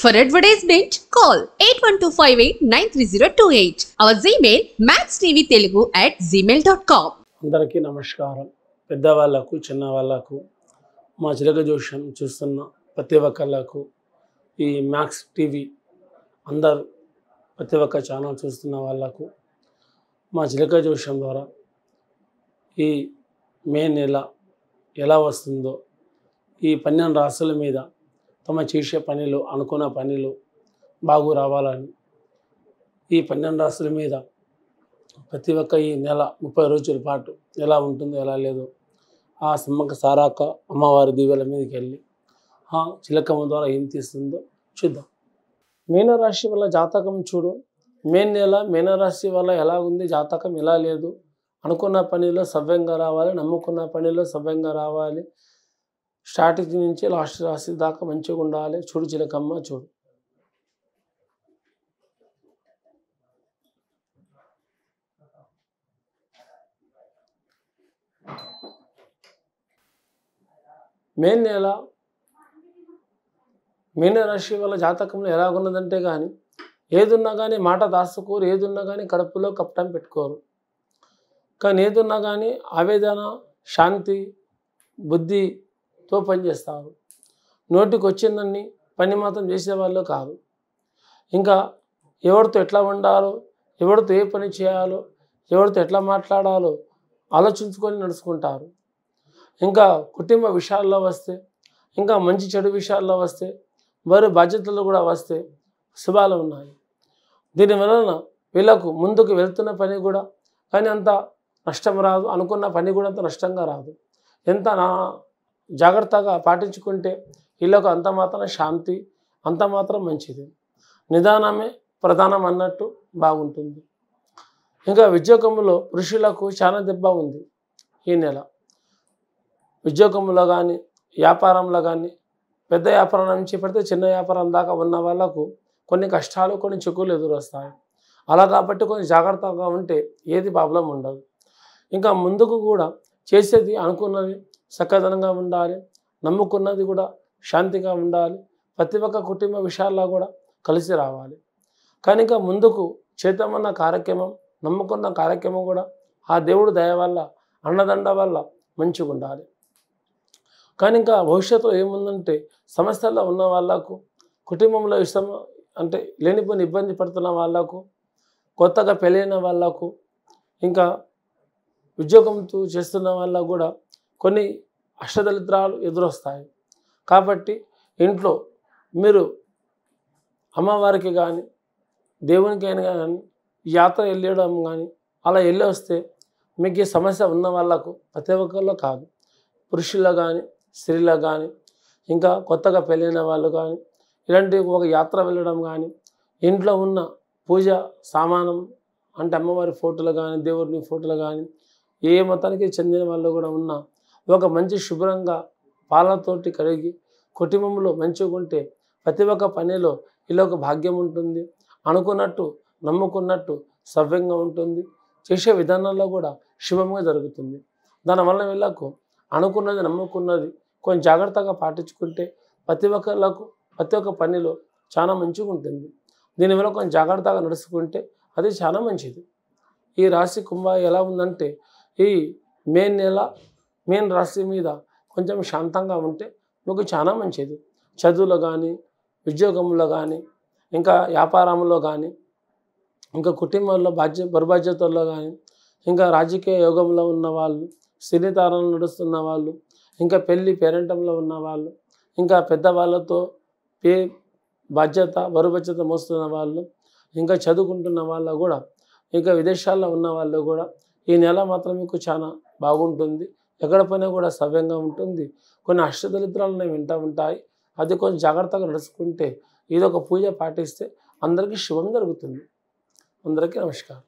For advertisement, call 8125893028. Our Gmail maxtvtelugu@gmail.com. అందరికీ నమస్కారం. పెద్దవాళ్ళకు చిన్నవాళ్ళకు మా చిలక జోష్యం చూస్తున్న ప్రతి ఒక్కళ్ళకు ఈ మ్యాక్స్ టీవీ అందరు ప్రతి ఒక్క ఛానల్ చూస్తున్న వాళ్ళకు మా చిలక జోష్యం ద్వారా ఈ మే నెల ఎలా వస్తుందో ఈ 12 రాశుల మీద తమ చేసే పనిలో అనుకున్న పనిలో బాగు రావాలని ఈ 12 రాశుల మీద ప్రతి ఒక్క ఈ నెల 30 రోజుల పాటు ఎలా ఉంటుందో ఎలా లేదో ఆ సమ్మక్క సారాక అమ్మవారి దీవెల మీదకి వెళ్ళి ఆ చిలకమ్మ ద్వారా ఏం తీస్తుందో చూద్దాం. మీనరాశి వల్ల జాతకం చూడు. మే నెల మీనరాశి వల్ల ఎలా ఉంది జాతకం, ఎలా లేదు, అనుకున్న పనిలో సవ్యంగా రావాలి, నమ్ముకున్న పనిలో సవ్యంగా రావాలి, స్టార్టింగ్ నుంచి లాస్ట్ రాశి దాకా మంచిగా ఉండాలి. చూడు చిలకమ్మ చూడు. మే నెల మీనరాశి వల్ల జాతకంలో ఎలాగున్నదంటే కానీ ఏదున్నా కానీ మాట దాసుకోరు, ఏదున్నా కానీ కడుపులో కప్పటం పెట్టుకోరు. కానీ ఏదున్నా కానీ ఆవేదన, శాంతి, బుద్ధితో పనిచేస్తారు. నోటికి వచ్చిందని పని మాత్రం చేసేవాళ్ళు కాదు. ఇంకా ఎవరితో ఎట్లా ఉండాలో, ఎవరితో ఏ పని చేయాలో, ఎవరితో ఎట్లా మాట్లాడాలో ఆలోచించుకొని నడుచుకుంటారు. ఇంకా కుటుంబ విషయాల్లో వస్తే, ఇంకా మంచి చెడు విషయాల్లో వస్తే, వారి బాధ్యతలు కూడా వస్తే శుభాలు ఉన్నాయి. దీనివలన వీళ్ళకు ముందుకు వెళ్తున్న పని కూడా కానీ అంత నష్టం రాదు, అనుకున్న పని కూడా అంత నష్టంగా రాదు. ఎంత జాగ్రత్తగా పాటించుకుంటే వీళ్ళకు అంత మాత్రం శాంతి, అంత మాత్రం మంచిది. నిదానమే ప్రధానం అన్నట్టు బాగుంటుంది. ఇంకా ఉద్యోగంలో పురుషులకు చాలా దెబ్బ ఉంది ఈ నెల. ఉద్యోగంలో కానీ వ్యాపారంలో కానీ పెద్ద వ్యాపారం నుంచి పెడితే చిన్న వ్యాపారం దాకా ఉన్న వాళ్ళకు కొన్ని కష్టాలు, కొన్ని చిక్కులు ఎదురొస్తాయి. అలా కాబట్టి కొంచెం జాగ్రత్తగా ఉంటే ఏది ప్రాబ్లం ఉండదు. ఇంకా ముందుకు కూడా చేసేది అనుకున్నది చక్కదనంగా ఉండాలి, నమ్ముకున్నది కూడా శాంతిగా ఉండాలి, ప్రతి ఒక్క కుటుంబ విషయాల్లో కూడా కలిసి రావాలి. కానీ ఇంకా ముందుకు చేద్దామన్న కార్యక్రమం, నమ్ముకున్న కార్యక్రమం కూడా ఆ దేవుడు దయ వల్ల, అన్నదండ వల్ల మంచిగా ఉండాలి. కానీ ఇంకా భవిష్యత్తులో ఏముందంటే సమస్యల్లో ఉన్న వాళ్ళకు, కుటుంబంలో ఇష్టం అంటే లేనిపోయిన ఇబ్బంది పడుతున్న వాళ్ళకు, కొత్తగా పెళ్ళైన వాళ్ళకు, ఇంకా ఉద్యోగంతో చేస్తున్న వాళ్ళకు కూడా కొన్ని అష్టదరిద్రాలు ఎదురొస్తాయి. కాబట్టి ఇంట్లో మీరు అమ్మవారికి కానీ దేవునికైనా కానీ యాత్ర వెళ్ళడం కానీ అలా వెళ్ళి వస్తే మీకు ఈ సమస్య ఉన్న వాళ్ళకు ప్రతి ఒక్కరిలో కాదు, పురుషుల్లో కానీ స్త్రీలో కానీ ఇంకా కొత్తగా పెళ్ళైన వాళ్ళు కానీ ఇలాంటి ఒక యాత్ర వెళ్ళడం కానీ ఇంట్లో ఉన్న పూజ సామానం అంటే అమ్మవారి ఫోటోలు కానీ దేవుని ఫోటోలు కానీ ఏ మతానికి చెందిన వాళ్ళు కూడా ఉన్న ఒక మంచి శుభ్రంగా పాలతోటి కడిగి కుటుంబంలో మంచిగా ఉంటే ప్రతి ఒక్క పనిలో ఇలా ఒక భాగ్యం ఉంటుంది. అనుకున్నట్టు నమ్ముకున్నట్టు సవ్యంగా ఉంటుంది. చేసే విధానాల్లో కూడా శుభంగా జరుగుతుంది. దానివల్ల వీళ్ళకు అనుకున్నది నమ్ముకున్నది కొంచెం జాగ్రత్తగా పాటించుకుంటే ప్రతి ఒక్కళ్ళకు ప్రతి ఒక్క పనిలో చాలా మంచిగా ఉంటుంది. దీనివల్ల కొంచెం జాగ్రత్తగా నడుచుకుంటే అది చాలా మంచిది. ఈ రాశి కుంభ ఎలా ఉందంటే ఈ మే నెల మీన రాశి మీద కొంచెం శాంతంగా ఉంటే మీకు చాలా మంచిది. చదువులో కానీ, ఉద్యోగంలో కానీ, ఇంకా వ్యాపారంలో కానీ, ఇంకా కుటుంబంలో బరుబాధ్యతల్లో కానీ, ఇంకా రాజకీయ యోగంలో ఉన్న వాళ్ళు, సినీతారాలు నడుస్తున్న వాళ్ళు, ఇంకా పెళ్ళి పేరెంటంలో ఉన్న వాళ్ళు, ఇంకా పెద్దవాళ్ళతో బాధ్యత బరుబాధ్యత మోస్తున్న వాళ్ళు, ఇంకా చదువుకుంటున్న వాళ్ళు కూడా, ఇంకా విదేశాల్లో ఉన్న వాళ్ళు కూడా ఈ నెల మాత్రం మీకు చాలా బాగుంటుంది. ఎక్కడ పైన కూడా సవ్యంగా ఉంటుంది. కొన్ని అష్టదరిద్రాలను వింటూ ఉంటాయి. అది కొంచెం జాగ్రత్తగా నడుచుకుంటే ఇదొక పూజ పాటిస్తే అందరికీ శుభం జరుగుతుంది. అందరికీ నమస్కారం.